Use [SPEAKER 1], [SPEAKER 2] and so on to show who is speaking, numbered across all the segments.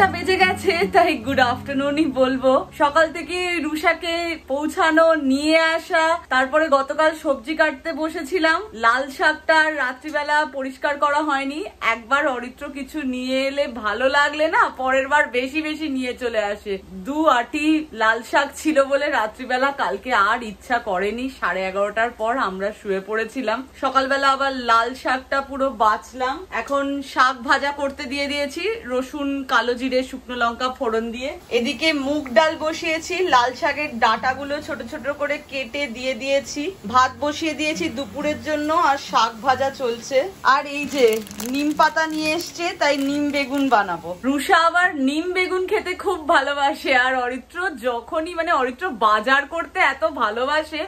[SPEAKER 1] 8টা বেজে গেছে, তাই গুড আফটারনুনই বলবো। সকাল থেকে রুষাকে পৌঁছানো, নিয়ে আসা, তারপরে গতকাল সবজি কাটতে বসেছিলাম। লাল শাকটা রাত্রিবেলা পরিষ্কার করা হয়নি। একবার অরিত্র কিছু নিয়ে এলে ভালো লাগলে না পরের বার বেশি বেশি নিয়ে চলে আসে। 2 আটি লাল শাক ছিল বলে রাত্রিবেলা কালকে আর ইচ্ছা করেনি। 11:30টার পর আমরা শুয়ে পড়েছিলাম। সকালবেলা আবার লাল শাকটা পুরো বাছলাম। এখন শাক ভাজা করতে দিয়ে দিয়েছি, রসুন, কালো জিরে, শুকনো লঙ্কা ফোড়ন দিয়ে। এদিকে মুগ ডাল বসিয়েছি, লাল শাকের ডাঁটাগুলো ছোট ছোট করে কেটে দিয়ে দিয়েছি। ভাত বসিয়ে দিয়েছি দুপুরের জন্য, আর শাক ভাজা চলছে। আর এই যে নিম পাতা নিয়ে এসছে, তাই নিম বেগুন বানাবো। রুষা আবার নিম বেগুন খেতে খুব ভালোবাসে, আর অরিত্র যখনই অরিত্র বাজার করতে এত ভালোবাসে।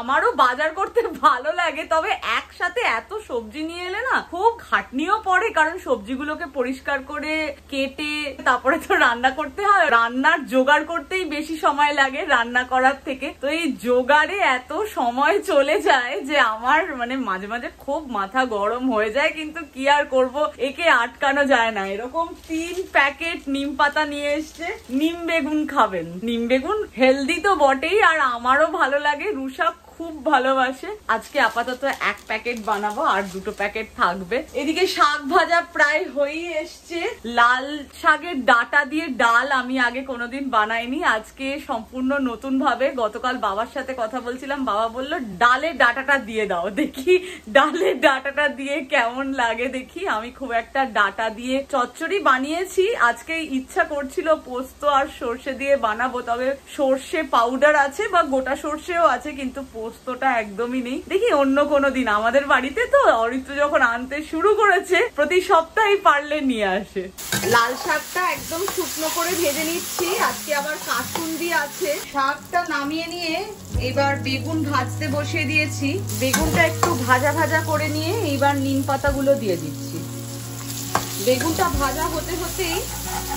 [SPEAKER 1] আমারও বাজার করতে ভালো লাগে, তবে একসাথে এত সবজি নিয়ে এলে না খুব খাটনিও পড়ে, কারণ সবজিগুলোকে পরিষ্কার করে কেটে তারপরে তো রান্না করতে হয়। রান্নার জোগাড় করতেই বেশি সময় লাগে রান্না করার থেকে। তো এই জোগাড়ে এত সময় চলে যায় যে আমার মাঝে মাঝে খুব মাথা গরম হয়ে যায়, কিন্তু কি আর করব, একে আটকানো যায় না। এরকম 3 প্যাকেট নিম পাতা নিয়ে এসছে। নিম বেগুন খাবেন, নিম বেগুন হেলদি তো বটেই, আর আমারও ভালো লাগে, রুষা খুব ভালোবাসে। আজকে আপাতত 1 প্যাকেট বানাবো, আর 2 প্যাকেট থাকবে। এদিকে শাক ভাজা প্রায় হয়েই এসছে। লাল শাকের ডাঁটা দিয়ে ডাল আমি আগে কোনোদিন বানাইনি, আজকে সম্পূর্ণ নতুন ভাবে। গতকাল বাবার সাথে কথা বলছিলাম, বাবা বললো ডালের ডাঁটাটা দিয়ে দাও, দেখি ডালের ডাঁটাটা দিয়ে কেমন লাগে দেখি। আমি খুব একটা ডাঁটা দিয়ে চচ্চড়ি বানিয়েছি, আজকে ইচ্ছা করছিল পোস্ত আর সর্ষে দিয়ে বানাবো, তবে সর্ষে পাউডার আছে বা গোটা সর্ষেও আছে, কিন্তু পোস্তটা একদমই নেই। দেখি অন্য কোনো দিন। আমাদের বাড়িতে তো অরিত্র যখন আনতে শুরু করেছে প্রতি সপ্তাহে পারলে নিয়ে আসে। লাল শাকটা একদম শুকনো করে ভেজে নিচ্ছি, আজকে আবার কাসুন্দি আছে। শাকটা নামিয়ে নিয়ে এবার বেগুন ভাজতে বসিয়ে দিয়েছি। বেগুনটা একটু ভাজা ভাজা করে নিয়ে এইবার নিম পাতাগুলো দিয়ে দিচ্ছি। বেগুনটা ভাজা হতে হতেই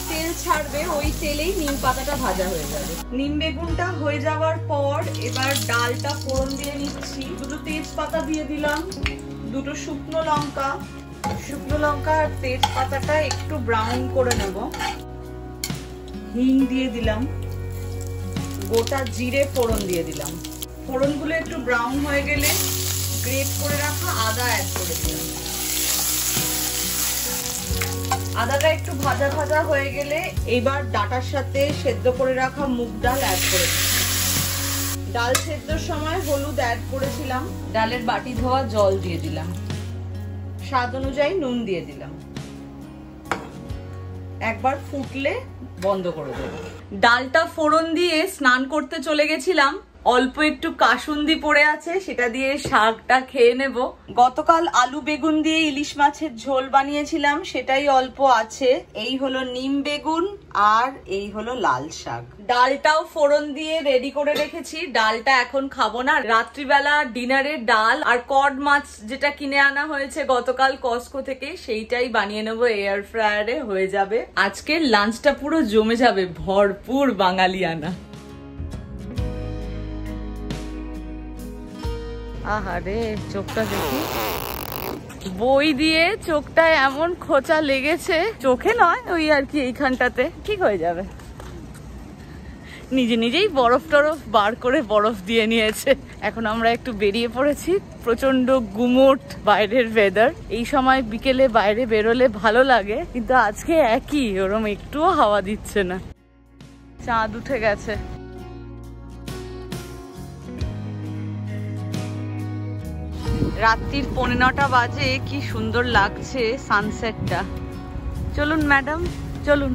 [SPEAKER 1] তেল ছাড়বে, ওই তেলেই নিম পাতাটা ভাজা হয়ে যাবে। নিম বেগুনটা হয়ে যাওয়ার পর এবার ডালটা ফোড়ন দিয়ে নিচ্ছি। 2 তেজপাতা দিয়ে দিলাম, 2 শুকনো লঙ্কা। শুকনো লঙ্কা আর তেজপাতাটা একটু ব্রাউন করে নেব। হিং দিয়ে দিলাম, গোটা জিরে ফোড়ন দিয়ে দিলাম। ফোড়নগুলো একটু ব্রাউন হয়ে গেলে গ্রেট করে রাখা আদা অ্যাড করে দিলাম। আদাটা একটু ভাজা ভাজা হয়ে গেলে এবার ডাটার সাথে সেদ্ধ করে রাখা মুগ ডাল অ্যাড করে দিলাম। ডাল সেদ্ধর সময় হলুদ অ্যাড করেছিলাম। ডালের বাটি ধোয়া জল দিয়ে দিলাম। স্বাদ অনুযায়ী নুন দিয়ে দিলাম। একবার ফুটলে বন্ধ করে দেব। ডালটা ফোড়ন দিয়ে স্নান করতে চলে গেছিলাম। অল্প একটু কাসুন্দি পড়ে আছে, সেটা দিয়ে শাকটা খেয়ে নেব। গতকাল আলু বেগুন দিয়ে ইলিশ মাছের ঝোল বানিয়েছিলাম, সেটাই অল্প আছে। এই হলো নিম বেগুন, আর এই হলো লাল শাক। ডালটাও ফোড়ন দিয়ে রেডি করে রেখেছি। ডালটা এখন খাবো না, রাত্রিবেলা ডিনারের ডাল আর কড মাছ যেটা কিনে আনা হয়েছে গতকাল কস্কো থেকে, সেইটাই বানিয়ে নেবো। এয়ার ফ্রায়ারে হয়ে যাবে। আজকের লাঞ্চটা পুরো জমে যাবে, ভরপুর বাঙালিয়ানা। আহারে, চোখটা দেখি, বই দিয়ে চোখটা এমন খোঁচা লেগেছে। চোখে নয়, ওই আর কি এইখানটাতে। ঠিক হয়ে যাবে। নিজে নিজেই বরফ টরফ বার করে বরফ দিয়ে নিয়েছে। এখন আমরা একটু বেরিয়ে পড়েছি। প্রচন্ড গুমোট বাইরের ওয়েদার। এই সময় বিকেলে বাইরে বেরোলে ভালো লাগে, কিন্তু আজকে একই, ওরম একটুও হাওয়া দিচ্ছে না। চাঁদ উঠে গেছে। রাত্রির 9:15 বাজে, কি সুন্দর লাগছে সানসেটটা। চলুন ম্যাডাম, চলুন।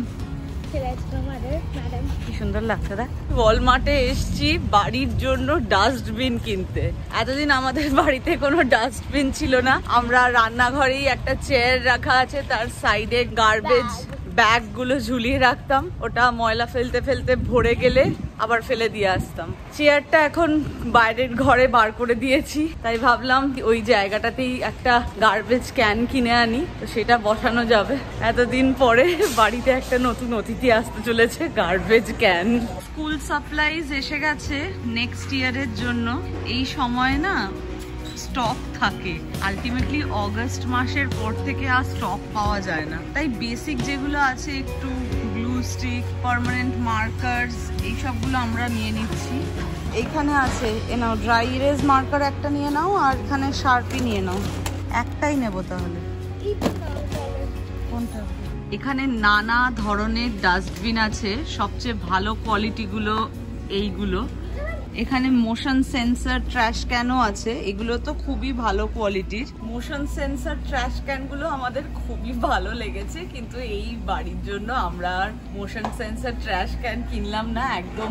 [SPEAKER 1] কি সুন্দর লাগছে। ওয়ালমার্টে এসছি বাড়ির জন্য ডাস্টবিন কিনতে। এতদিন আমাদের বাড়িতে কোনো ডাস্টবিন ছিল না। আমরা রান্নাঘরেই একটা চেয়ার রাখা আছে, তার সাইডে গার্বেজ ব্যাগ গুলো ঝুলিয়ে রাখতাম। ওটা ময়লা ফেলতে ফেলতে ভরে গেলে আবার ফেলে দিয়ে আসতাম। চেয়ারটা এখন বাইরের ঘরে বার করে দিয়েছি, তাই ভাবলাম ওই জায়গাটাতেই একটা গার্বেজ ক্যান কিনে আনি, তো সেটা বসানো যাবে। এতদিন পরে বাড়িতে একটা নতুন অতিথি আসতে চলেছে, গার্বেজ ক্যান। স্কুল সাপ্লাইজ এসে গেছে নেক্সট ইয়ারের জন্য। এই সময় না স্টক থাকে। আলটিমেটলি অগস্ট মাসের পর থেকে আর স্টক পাওয়া যায় না, তাই বেসিক যেগুলো আছে একটু গ্লু স্টিক, পার্মানেন্ট মার্কার্স, এই সবগুলো আমরা নিয়ে নিচ্ছি। এইখানে আছে, এ নাও ড্রাই ইরেজ মার্কার একটা নিয়ে নাও, আর এখানে শার্পি নিয়ে নাও। একটাই নেবো তাহলে। কোনটা? এখানে নানা ধরনের ডাস্টবিন আছে, সবচেয়ে ভালো কোয়ালিটিগুলো এইগুলো। এখানে মোশন সেন্সর ট্র্যাশ ক্যানও আছে, এগুলো তো খুবই ভালো কোয়ালিটির। মোশন সেন্সর ট্র্যাশ ক্যানগুলো আমাদের খুবই ভালো লেগেছে, কিন্তু এই বাড়ির জন্য আমরা আর মোশন সেন্সর ট্র্যাশ ক্যান কিনলাম না, একদম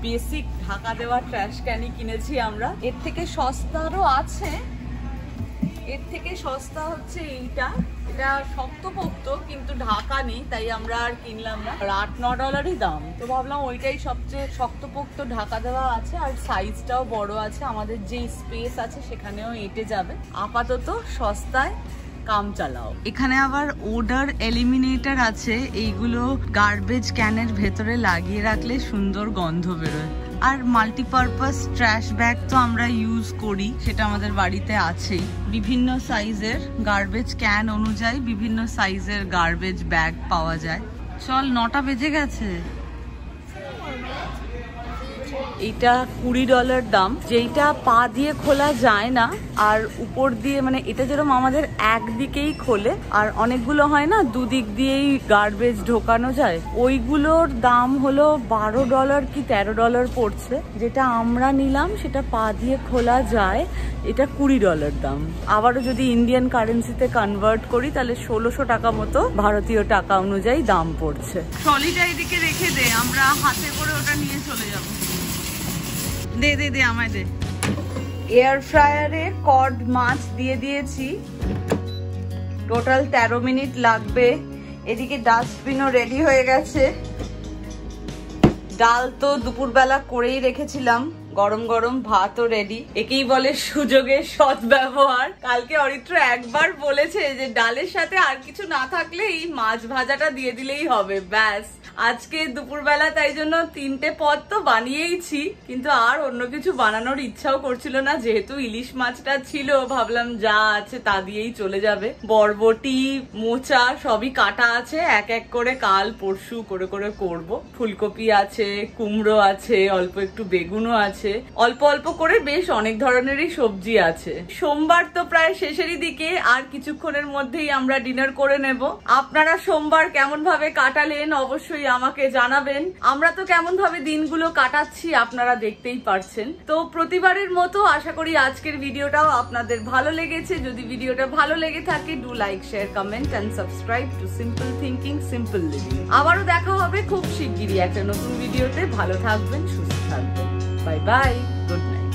[SPEAKER 1] বেসিক ঢাকা দেওয়া ট্র্যাশ ক্যানই কিনেছি আমরা। এর থেকে সস্তারও আছে, এর থেকে সস্তা হচ্ছে এইটা, এটা শক্তপোক্ত কিন্তু ঢাকা নেই, তাই আমরা আর কিনলাম না। আর $8-9 দাম, তো ভাবলাম ওইটাই সবচেয়ে শক্তপোক্ত, ঢাকা দেওয়া আছে আর সাইজটাও বড় আছে, আমাদের যে স্পেস আছে সেখানেও এঁটে যাবে। আপাতত সস্তায় কাম চালাও। এখানে আবার ওডার এলিমিনেটর আছে, এইগুলো গার্বেজ ক্যানের ভেতরে লাগিয়ে রাখলে সুন্দর গন্ধ বেরোয়। আর মাল্টিপারপাস ট্র্যাশ ব্যাগ তো আমরা ইউজ করি, সেটা আমাদের বাড়িতে আছেই। বিভিন্ন সাইজের গার্বেজ ক্যান অনুযায়ী বিভিন্ন সাইজের গার্বেজ ব্যাগ পাওয়া যায়। চল, 9টা বেজে গেছে। এইটা $20 দাম, যেইটা পা দিয়ে খোলা যায় না, আর উপর দিয়ে মানে এটা যেরকম আমাদের একদিকেই খোলে, আর অনেকগুলো হয় না দুদিক দিয়েই গার্বেজ ঢোকানো যায়, ওইগুলোর দাম হলো $12 কি $13 পড়ছে। যেটা আমরা নিলাম সেটা পা দিয়ে খোলা যায়, এটা $20 দাম। আবারও যদি ইন্ডিয়ান কারেন্সিতে কনভার্ট করি তাহলে 1600 টাকা মতো ভারতীয় টাকা অনুযায়ী দাম পড়ছে। ট্রলিটা এদিকে রেখে দে, আমরা হাতে করে ওটা নিয়ে চলে যাবো। দে দে দে, আমায় দে। এয়ার ফ্রায়ারে কড মাছ দিয়ে দিয়েছি, টোটাল 13 মিনিট লাগবে। এদিকে ডাস্টবিনও রেডি হয়ে গেছে। ডাল তো দুপুরবেলা করেই রেখেছিলাম, গরম গরম ভাতও রেডি। একেই বলে সুযোগের সদ্ব্যবহার। কালকে অরিত্র একবার বলেছে যে ডালের সাথে আর কিছু না থাকলে এই মাছ ভাজাটা দিয়ে দিলেই হবে, ব্যাস। আজকে দুপুরবেলা তাই জন্য 3টে পদ তো বানিয়েইছি, কিন্তু আর অন্য কিছু বানানোর ইচ্ছাও করছিল না, যেহেতু ইলিশ মাছটা ছিল ভাবলাম যা আছে তা দিয়েই চলে যাবে। বরবটি, মোচা সবই কাটা আছে, এক এক করে কাল পরশু করে করে করব। ফুলকপি আছে, কুমড়ো আছে, অল্প একটু বেগুনও আছে, অল্প অল্প করে বেশ অনেক ধরনেরই সবজি আছে। সোমবার তো প্রায় শেষেরই দিকে, আর কিছুক্ষণের মধ্যেই আমরা ডিনার করে নেব। আপনারা সোমবার কেমন ভাবে কাটালেন অবশ্যই আমাকে জানাবেন। আমরা তো কেমন ভাবে দিনগুলো কাটাচ্ছি আপনারা দেখতেই পারছেন। তো প্রতিবারের মতো আশা করি আজকের ভিডিওটাও আপনাদের ভালো লেগেছে। যদি ভিডিওটা ভালো লেগে থাকে, do like, share, comment and subscribe to simple thinking simple living. আবারও দেখা হবে খুব শিগগিরই একটা নতুন ভিডিওতে। ভালো থাকবেন, সুস্থ থাকবেন। Bye bye, good night.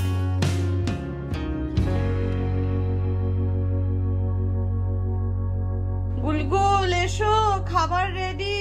[SPEAKER 1] Gulgul এসো, খাবার রেডি।